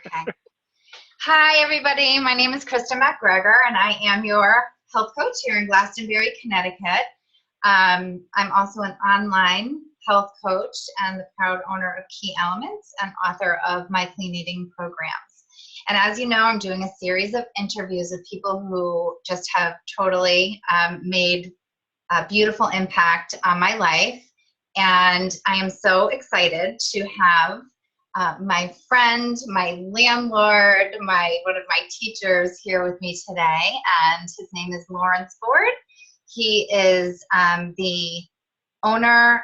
Okay. Hi, everybody. My name is Krista McGregor, and I am your health coach here in Glastonbury, Connecticut. I'm also an online health coach and the proud owner of Key Elements and author of my clean eating programs. And as you know, I'm doing a series of interviews with people who just have totally made a beautiful impact on my life. And I am so excited to have my friend, my landlord, one of my teachers here with me today, and his name is Lawrence Ford. He is the owner,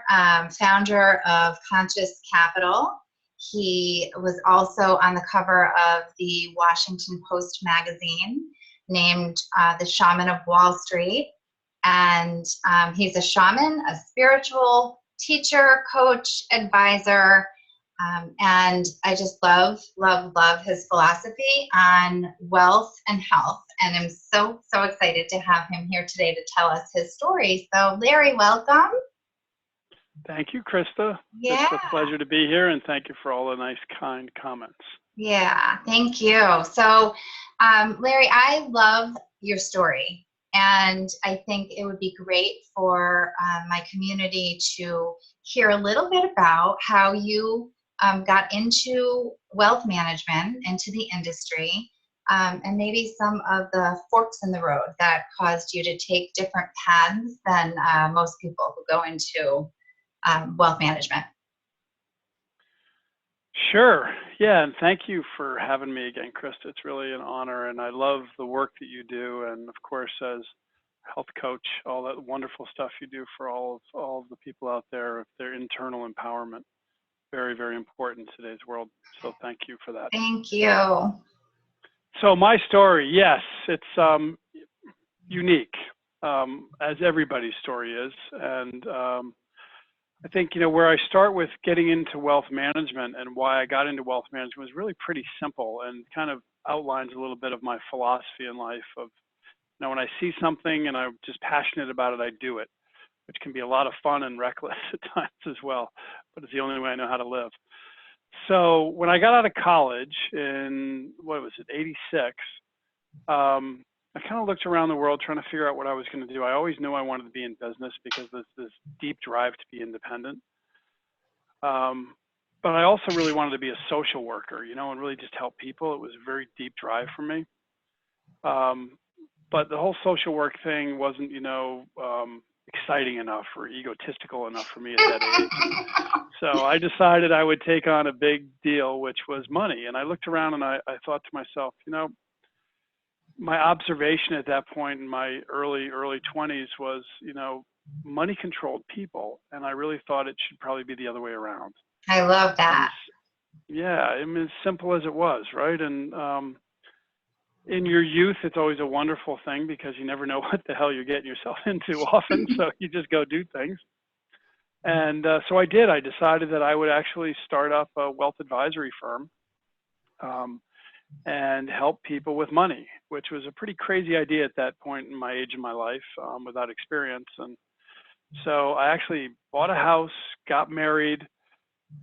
founder of Conscious Captial. He was also on the cover of the Washington Post magazine, named the Shaman of Wallstreet. And he's a shaman, a spiritual teacher, coach, advisor. And I just love his philosophy on wealth and health. And I'm so excited to have him here today to tell us his story. So Larry, welcome. Thank you, Krista. Yeah. It's a pleasure to be here, and thank you for all the nice, kind comments. Yeah, thank you. So Larry, I love your story. And I think it would be great for my community to hear a little bit about how you got into wealth management, into the industry, and maybe some of the forks in the road that caused you to take different paths than most people who go into wealth management. Sure. Yeah, and thank you for having me again, Krista. It's really an honor, and I love the work that you do, and of course, as health coach, all that wonderful stuff you do for all of the people out there, their internal empowerment. Very, very important in today's world. So thank you for that. Thank you. So my story, yes, it's unique, as everybody's story is, and I think, where I start with getting into wealth management and why I got into wealth management was really pretty simple and kind of outlines a little bit of my philosophy in life of, when I see something and I'm just passionate about it, I do it, which can be a lot of fun and reckless at times as well, but it's the only way I know how to live. So when I got out of college in, 86, I kind of looked around the world trying to figure out what I was going to do. I always knew I wanted to be in business because there's this deep drive to be independent. But I also really wanted to be a social worker, and really just help people. It was a very deep drive for me. But the whole social work thing wasn't, exciting enough or egotistical enough for me at that age. So I decided I would take on a big deal, which was money. And I looked around and I thought to myself, my observation at that point in my early 20s was, money controlled people. And I really thought it should probably be the other way around. I love that. Yeah, I mean, as simple as it was, right? And in your youth, it's always a wonderful thing because you never know what the hell you're getting yourself into often. So you just go do things. And so I did. I decided that I would actually start up a wealth advisory firm. And help people with money, which was a pretty crazy idea at that point in my age of my life, without experience. And so I actually bought a house, got married,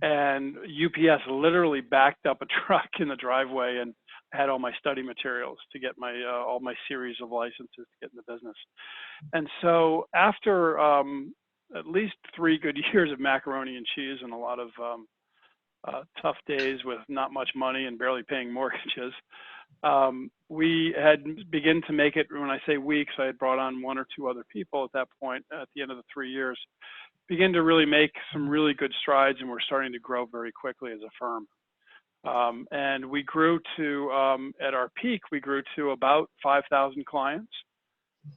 and UPS literally backed up a truck in the driveway, and I had all my study materials to get my all my series of licenses to get in the business. And so after at least 3 good years of macaroni and cheese and a lot of tough days with not much money and barely paying mortgages, we had begun to make it. When I say we, because I had brought on 1 or 2 other people at that point at the end of the 3 years, begin to really make some really good strides, and we're starting to grow very quickly as a firm. And we grew to, at our peak, we grew to about 5,000 clients.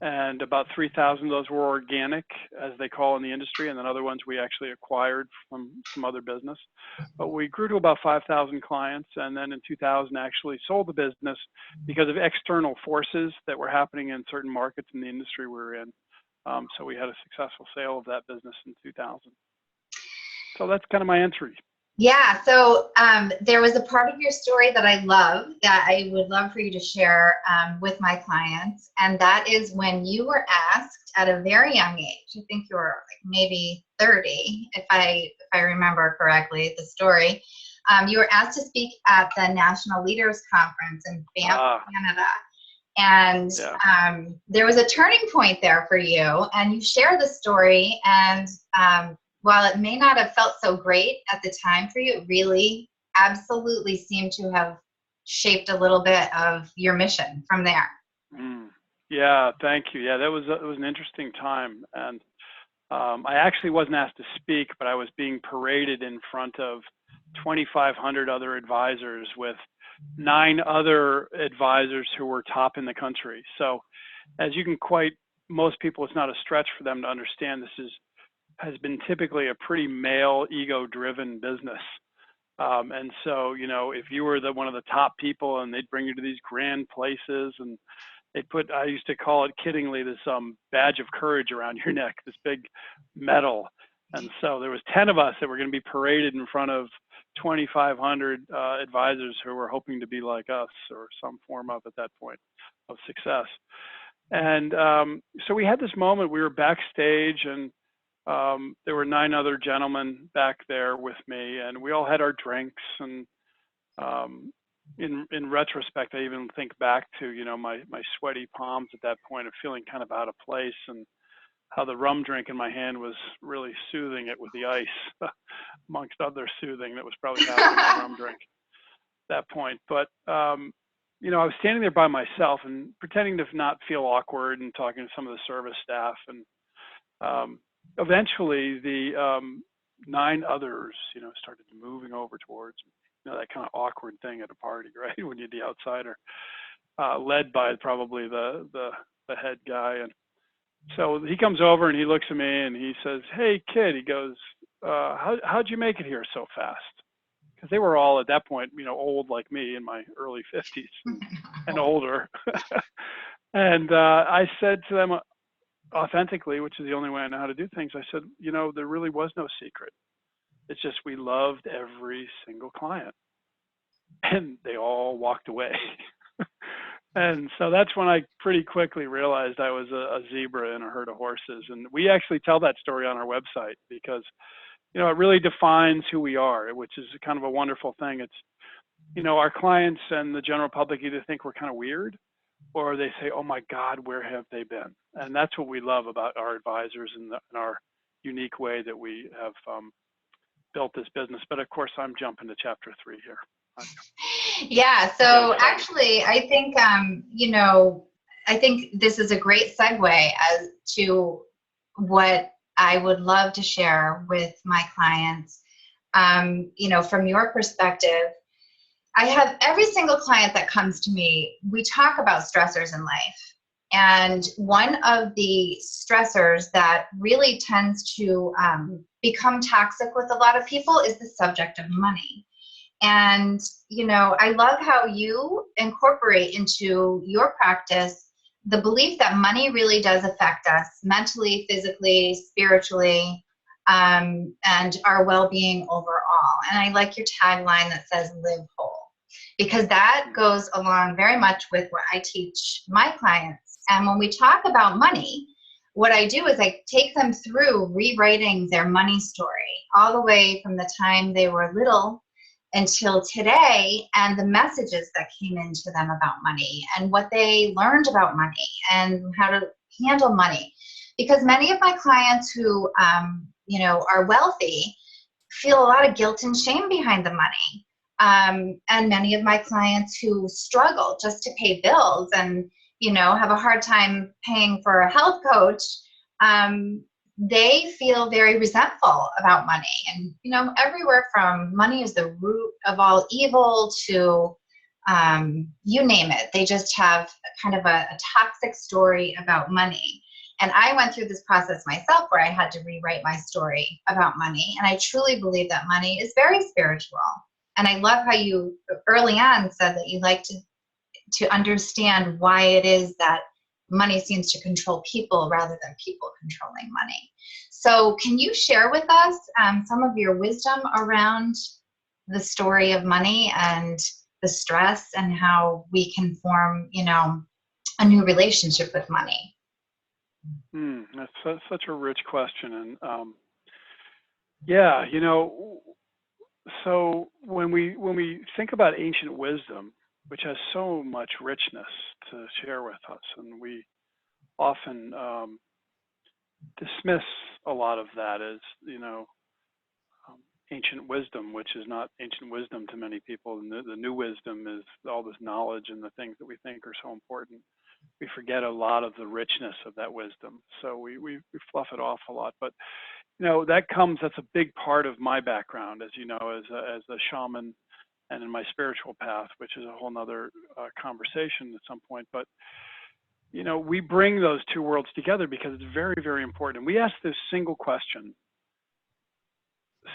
And about 3,000 of those were organic, as they call in the industry, and then other ones we actually acquired from some other business. But we grew to about 5,000 clients, and then in 2000 actually sold the business because of external forces that were happening in certain markets in the industry we were in. So we had a successful sale of that business in 2000. So that's kind of my entry. Yeah, so there was a part of your story that I love, that I would love for you to share with my clients, and that is when you were asked at a very young age, I think you were like maybe 30, if I remember correctly the story, You were asked to speak at the National Leaders Conference in Banff, Canada. And there was a turning point there for you, and you share the story. And while it may not have felt so great at the time for you, it really absolutely seemed to have shaped a little bit of your mission from there. Yeah, thank you. Yeah, it was an interesting time. And I actually wasn't asked to speak, but I was being paraded in front of 2,500 other advisors with 9 other advisors who were top in the country. So as you can most people, it's not a stretch for them to understand this has been typically a pretty male ego-driven business. And so, if you were one of the top people and they'd bring you to these grand places and I used to call it kiddingly, this badge of courage around your neck, this big medal. And so there was 10 of us that were going to be paraded in front of 2,500 advisors who were hoping to be like us, or some form of, at that point, of success. And so we had this moment. We were backstage, and there were 9 other gentlemen back there with me, and we all had our drinks. And in retrospect, I even think back to my sweaty palms at that point of feeling kind of out of place, and how the rum drink in my hand was really soothing it with the ice, amongst other soothing that was probably happening in the rum drink at that point. But I was standing there by myself and pretending to not feel awkward and talking to some of the service staff. And eventually the 9 others, started moving over towards me. That kind of awkward thing at a party, right? When you're the outsider, led by probably the head guy. And so he comes over and he looks at me and he says, "Hey, kid," he goes, how'd you make it here so fast? Because they were all at that point, old like me, in my early 50s and older. And I said to them authentically, which is the only way I know how to do things, I said, there really was no secret. It's just we loved every single client. And they all walked away. And so that's when I pretty quickly realized I was a zebra in a herd of horses. And we actually tell that story on our website because, it really defines who we are, which is kind of a wonderful thing. It's, our clients and the general public either think we're kind of weird, or they say, "Oh my God, where have they been?" And that's what we love about our advisors and our unique way that we have built this business. But of course, I'm jumping to chapter 3 here. Yeah. So actually, I think, I think this is a great segue as to what I would love to share with my clients. From your perspective, I have every single client that comes to me, we talk about stressors in life. And one of the stressors that really tends to become toxic with a lot of people is the subject of money. And, I love how you incorporate into your practice the belief that money really does affect us mentally, physically, spiritually, and our well-being overall. And I like your tagline that says "live whole," because that goes along very much with what I teach my clients. And when we talk about money, what I do is I take them through rewriting their money story all the way from the time they were little until today, and the messages that came into them about money and what they learned about money and how to handle money. Because many of my clients who, are wealthy feel a lot of guilt and shame behind the money. And many of my clients who struggle just to pay bills and, have a hard time paying for a health coach, they feel very resentful about money. And, everywhere from money is the root of all evil to, you name it. They just have kind of a toxic story about money. And I went through this process myself where I had to rewrite my story about money. And I truly believe that money is very spiritual. And I love how you early on said that you like to understand why it is that money seems to control people rather than people controlling money. So can you share with us some of your wisdom around the story of money and the stress and how we can form, a new relationship with money? That's such a rich question. And yeah, So when we think about ancient wisdom, which has so much richness to share with us, and we often dismiss a lot of that as, um, ancient wisdom, which is not ancient wisdom to many people. And the new wisdom is all this knowledge and the things that we think are so important. We forget a lot of the richness of that wisdom. So we fluff it off a lot. But that's a big part of my background, as you know, as a shaman and in my spiritual path, which is a whole nother conversation at some point. But we bring those two worlds together because it's very, very important. We ask this single question: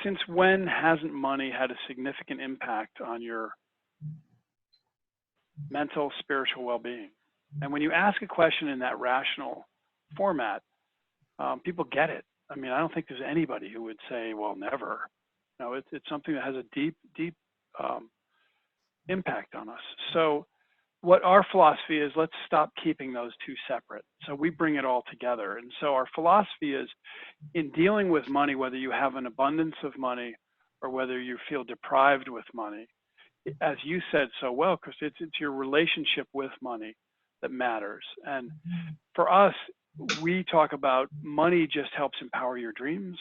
since when hasn't money had a significant impact on your mental, spiritual well-being? And when you ask a question in that rational format, people get it. I mean, I don't think there's anybody who would say, well, never. No, it's something that has a deep, deep impact on us. So what our philosophy is, let's stop keeping those two separate. So we bring it all together. And so our philosophy is, in dealing with money, whether you have an abundance of money or whether you feel deprived with money, as you said so well, Chris, it's your relationship with money that matters. And for us, we talk about money just helps empower your dreams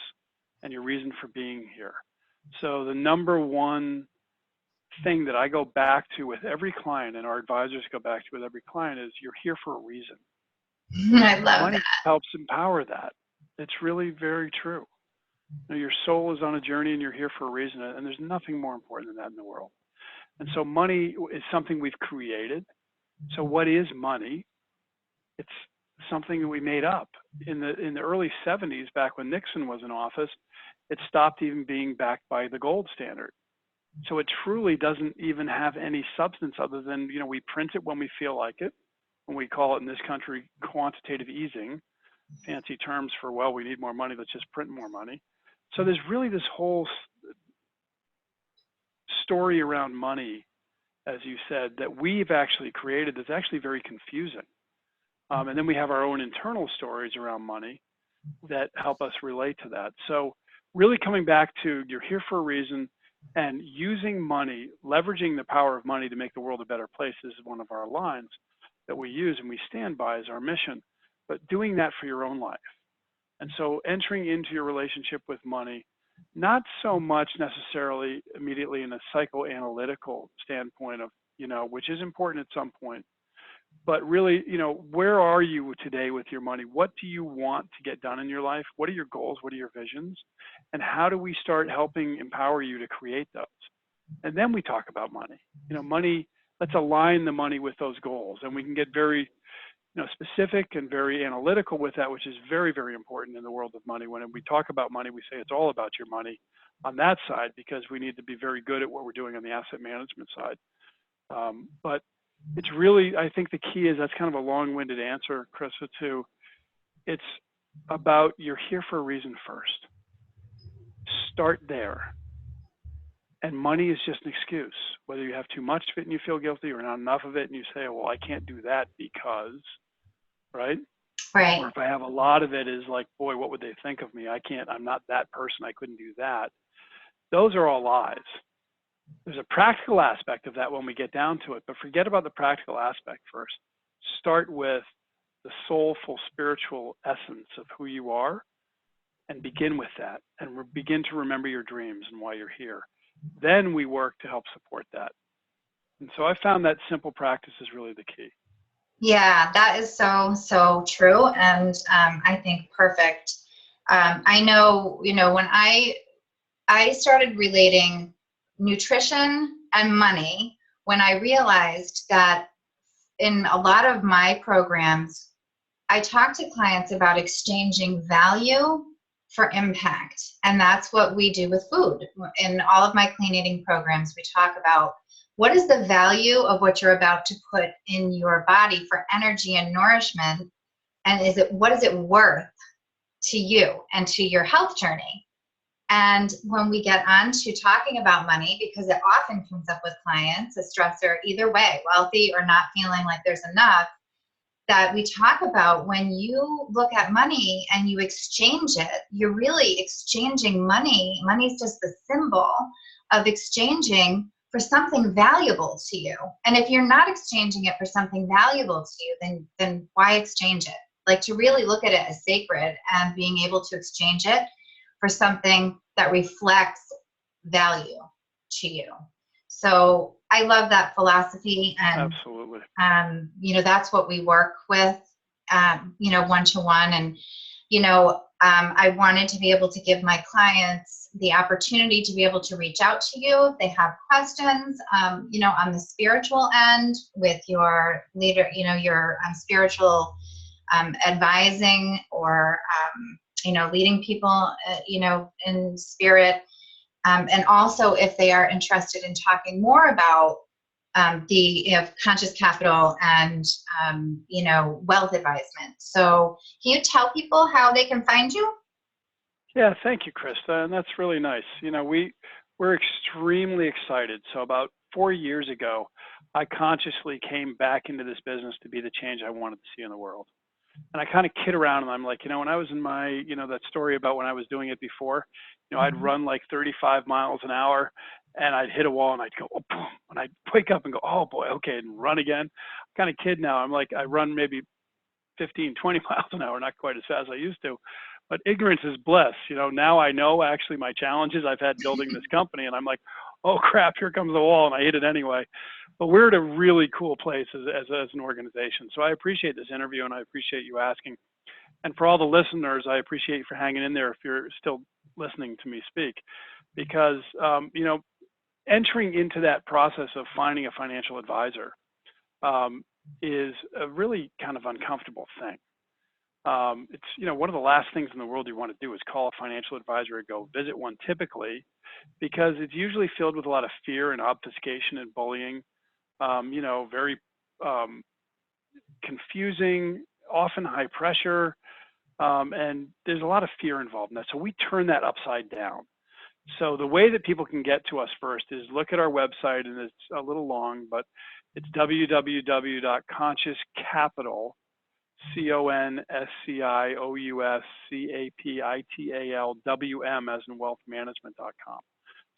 and your reason for being here. So the number one thing that I go back to with every client, and our advisors go back to with every client, is you're here for a reason. I love Money that. helps empower that. It's really very true. Your soul is on a journey and you're here for a reason, and there's nothing more important than that in the world. And so money is something we've created. So what is money? It's something that we made up. In the early 70s, back when Nixon was in office, it stopped even being backed by the gold standard. So it truly doesn't even have any substance other than, we print it when we feel like it. When we call it in this country quantitative easing, fancy terms for, well, we need more money, let's just print more money. So there's really this whole story around money, as you said, that we've actually created that's actually very confusing. And then we have our own internal stories around money that help us relate to that. So really coming back to, you're here for a reason, and using money, leveraging the power of money to make the world a better place is one of our lines that we use and we stand by as our mission, but doing that for your own life. And so entering into your relationship with money, not so much necessarily immediately in a psychoanalytical standpoint of, which is important at some point, but really, where are you today with your money? What do you want to get done in your life? What are your goals? What are your visions? And how do we start helping empower you to create those? And then we talk about money. Money, let's align the money with those goals. And we can get very, specific and very analytical with that, which is very, very important in the world of money. When we talk about money, we say it's all about your money on that side, because we need to be very good at what we're doing on the asset management side. But it's really, I think the key is, that's kind of a long-winded answer, Krista, too. It's about, you're here for a reason first. Start there. And money is just an excuse. Whether you have too much of it and you feel guilty, or not enough of it and you say, well, I can't do that because, right? Right. Or if I have a lot of it, is like, boy, what would they think of me? I'm not that person. I couldn't do that. Those are all lies. There's a practical aspect of that when we get down to it, but forget about the practical aspect first. Start with the soulful spiritual essence of who you are, and begin with that, and begin to remember your dreams and why you're here. Then we work to help support that. And so I found that simple practice is really the key. Yeah, that is so, so true. And I think perfect. I know, when I started relating nutrition and money, when I realized that in a lot of my programs, I talk to clients about exchanging value for impact. And that's what we do with food. In all of my clean eating programs, we talk about, what is the value of what you're about to put in your body for energy and nourishment? And what is it worth to you and to your health journey? And when we get on to talking about money, because it often comes up with clients, a stressor, either way, wealthy or not feeling like there's enough, that we talk about, when you look at money and you exchange it, you're really exchanging money. Money is just the symbol of exchanging for something valuable to you. And if you're not exchanging it for something valuable to you, then why exchange it? Like, to really look at it as sacred and being able to exchange it for something that reflects value to you. So I love that philosophy, and Absolutely. That's what we work with, one-to-one. And I wanted to be able to give my clients the opportunity to be able to reach out to you if they have questions, on the spiritual end with your leader, your spiritual advising, or leading people, in spirit. And also, if they are interested in talking more about the conscious capital and wealth advisement. So can you tell people how they can find you? Yeah, thank you, Krista, and that's really nice. We're extremely excited. So about 4 years ago, I consciously came back into this business to be the change I wanted to see in the world. And I kind of kid around, and I'm like, when I was in my, that story about when I was doing it before, I'd run like 35 miles an hour, and I'd hit a wall, and I'd go, oh, boom, and I'd wake up and go, oh boy, okay, and run again. I'm kind of kid now. I'm like, I run maybe 15, 20 miles an hour, not quite as fast as I used to. But ignorance is bliss. Now I know actually my challenges I've had building this company, and I'm like, oh crap, here comes the wall, and I hit it anyway. But we're at a really cool place as an organization. So I appreciate this interview, and I appreciate you asking. And for all the listeners, I appreciate you for hanging in there if you're still listening to me speak, because entering into that process of finding a financial advisor is a really kind of uncomfortable thing. It's one of the last things in the world you want to do is call a financial advisor and go visit one, typically, because it's usually filled with a lot of fear and obfuscation and bullying. Very confusing, often high pressure, and there's a lot of fear involved in that. So we turn that upside down. So the way that people can get to us first is look at our website, and it's a little long, but it's www.consciouscapital, CONSCIOUSCAPITALWM, as in wealthmanagement.com.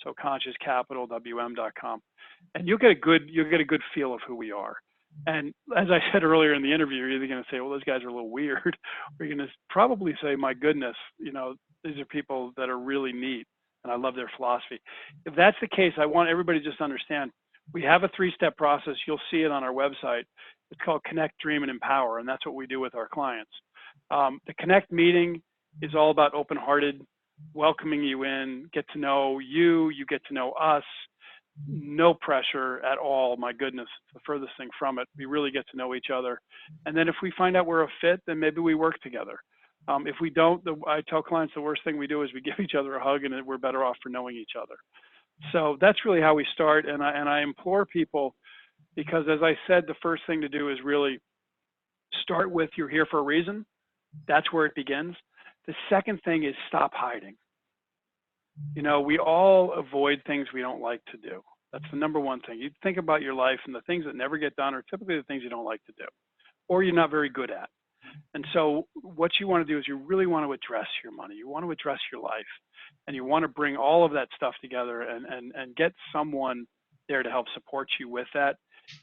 So consciouscapitalwm.com, and you'll get a good feel of who we are. And as I said earlier in the interview, you're either going to say, well, those guys are a little weird, or you're going to probably say, my goodness, these are people that are really neat, and I love their philosophy. If that's the case, I want everybody to just understand, we have a 3-step process. You'll see it on our website. It's called Connect, Dream, and Empower, and that's what we do with our clients. The Connect meeting is all about open-hearted, welcoming you in, get to know you, you get to know us. No pressure at all. My goodness, it's the furthest thing from it. We really get to know each other. And then if we find out we're a fit, then maybe we work together. If we don't, I tell clients the worst thing we do is we give each other a hug, and we're better off for knowing each other. So that's really how we start. And I implore people, because as I said, the first thing to do is really start with, you're here for a reason. That's where it begins. The second thing is stop hiding. We all avoid things we don't like to do. That's the number one thing. You think about your life, and the things that never get done are typically the things you don't like to do, or you're not very good at. And so what you want to do is you really want to address your money. You want to address your life, and you want to bring all of that stuff together and get someone there to help support you with that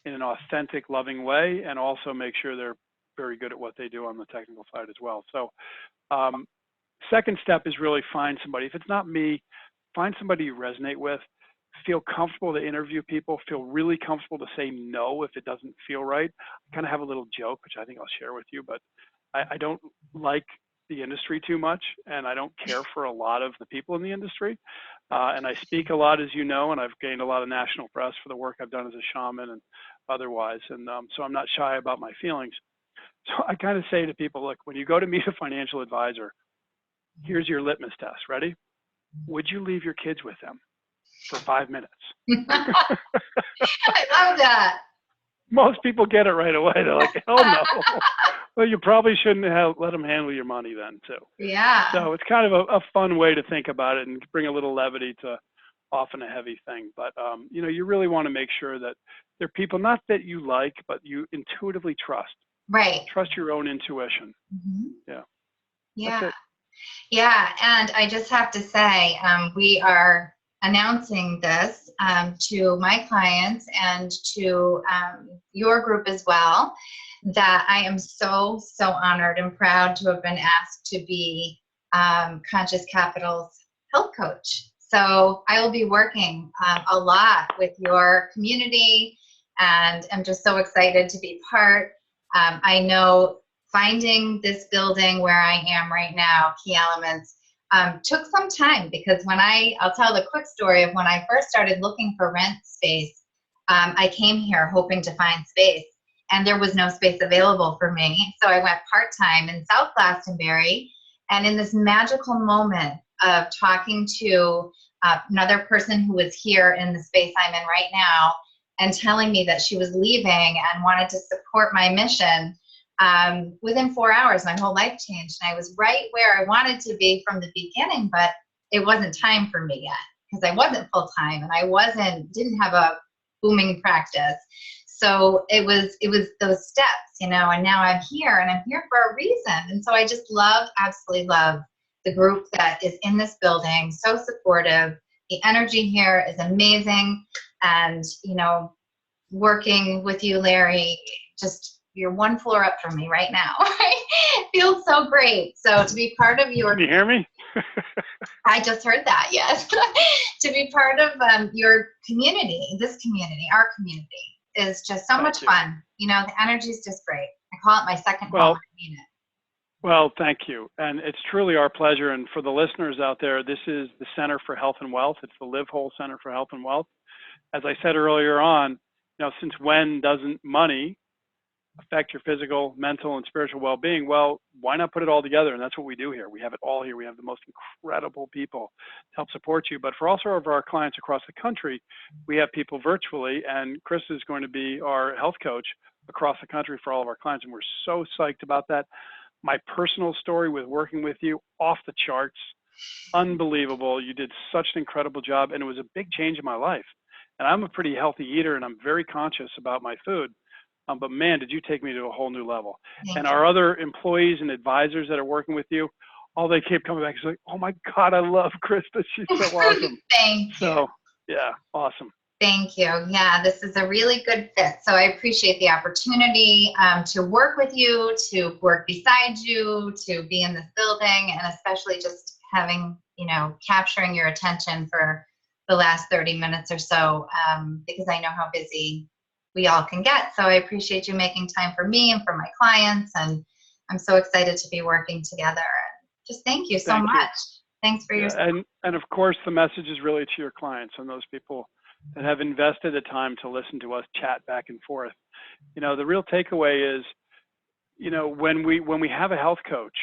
in an authentic, loving way, and also make sure they're very good at what they do on the technical side as well. So second step is really find somebody. If it's not me, find somebody you resonate with. Feel comfortable to interview people. Feel really comfortable to say no if it doesn't feel right. I kind of have a little joke, which I think I'll share with you, but I don't like the industry too much, and I don't care for a lot of the people in the industry. And I speak a lot, as you know, and I've gained a lot of national press for the work I've done as a shaman and otherwise. And so I'm not shy about my feelings. So I kind of say to people, look, when you go to meet a financial advisor, here's your litmus test. Ready? Would you leave your kids with them for 5 minutes? I love that. Most people get it right away. They're like, hell no. Well, you probably shouldn't have let them handle your money then, too. Yeah. So it's kind of a fun way to think about it and bring a little levity to often a heavy thing. But, you really want to make sure that they're people not that you like, but you intuitively trust. Right. Trust your own intuition. Mm-hmm. Yeah. Yeah. Yeah. And I just have to say, we are announcing this to my clients and to your group as well, that I am so, so honored and proud to have been asked to be Conscious Capital's health coach. So I will be working a lot with your community, and I'm just so excited to be part. I know finding this building where I am right now, Key Elements, took some time, because I'll tell the quick story of when I first started looking for rent space. I came here hoping to find space, and there was no space available for me. So I went part-time in South Glastonbury, and in this magical moment of talking to another person who was here in the space I'm in right now, and telling me that she was leaving and wanted to support my mission, within 4 hours, my whole life changed. And I was right where I wanted to be from the beginning, but it wasn't time for me yet, because I wasn't full-time and I didn't have a booming practice. So it was those steps, and now I'm here, and I'm here for a reason. And so I just absolutely love the group that is in this building, so supportive. The energy here is amazing. And, working with you, Larry, just, you're one floor up from me right now. It feels so great. So to be part of your... Can you hear me? I just heard that, yes. To be part of your community, our community, is just so much fun. The energy is just great. I call it my second home. I mean it. Well, thank you. And it's truly our pleasure. And for the listeners out there, this is the Center for Health and Wealth. It's the Live Whole Center for Health and Wealth. As I said earlier on, since when doesn't money affect your physical, mental, and spiritual well-being? Well, why not put it all together? And that's what we do here. We have it all here. We have the most incredible people to help support you. But for also of our clients across the country, we have people virtually, and Chris is going to be our health coach across the country for all of our clients. And we're so psyched about that. My personal story with working with you, off the charts, unbelievable. You did such an incredible job, and it was a big change in my life. And I'm a pretty healthy eater, and I'm very conscious about my food. But man, did you take me to a whole new level. And our other employees and advisors that are working with you, all they keep coming back is like, oh my God, I love Krista. She's so awesome. Thank you. So yeah, awesome. Thank you. Yeah, this is a really good fit. So I appreciate the opportunity to work with you, to work beside you, to be in this building, and especially just having, capturing your attention for the last 30 minutes or so, because I know how busy we all can get. So I appreciate you making time for me and for my clients, and I'm so excited to be working together. Just thank you so much. Thanks for your support. And of course, the message is really to your clients and those people that have invested the time to listen to us chat back and forth. The real takeaway is, when we have a health coach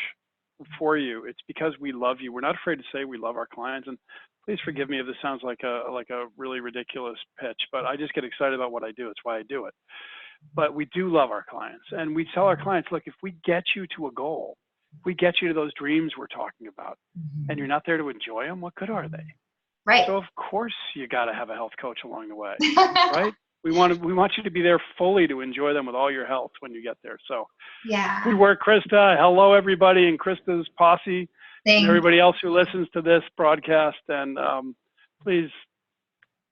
for you, it's because we love you. We're not afraid to say we love our clients. And please forgive me if this sounds like a really ridiculous pitch, but I just get excited about what I do. It's why I do it. But we do love our clients, and we tell our clients, look, if we get you to a goal, if we get you to those dreams we're talking about, and you're not there to enjoy them, what good are they? Right. So of course you got to have a health coach along the way, right? We want you to be there fully to enjoy them with all your health when you get there. So yeah. Good work, Krista. Hello, everybody, and Krista's posse. And everybody else who listens to this broadcast. And please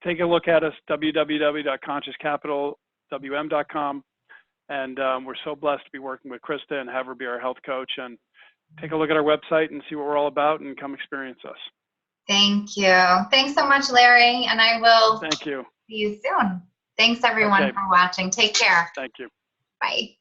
take a look at us, www.consciouscapitalwm.com. And we're so blessed to be working with Krista and have her be our health coach. And take a look at our website and see what we're all about, and come experience us. Thank you. Thanks so much, Larry. And I will see you soon. Thanks, everyone, for watching. Take care. Thank you. Bye.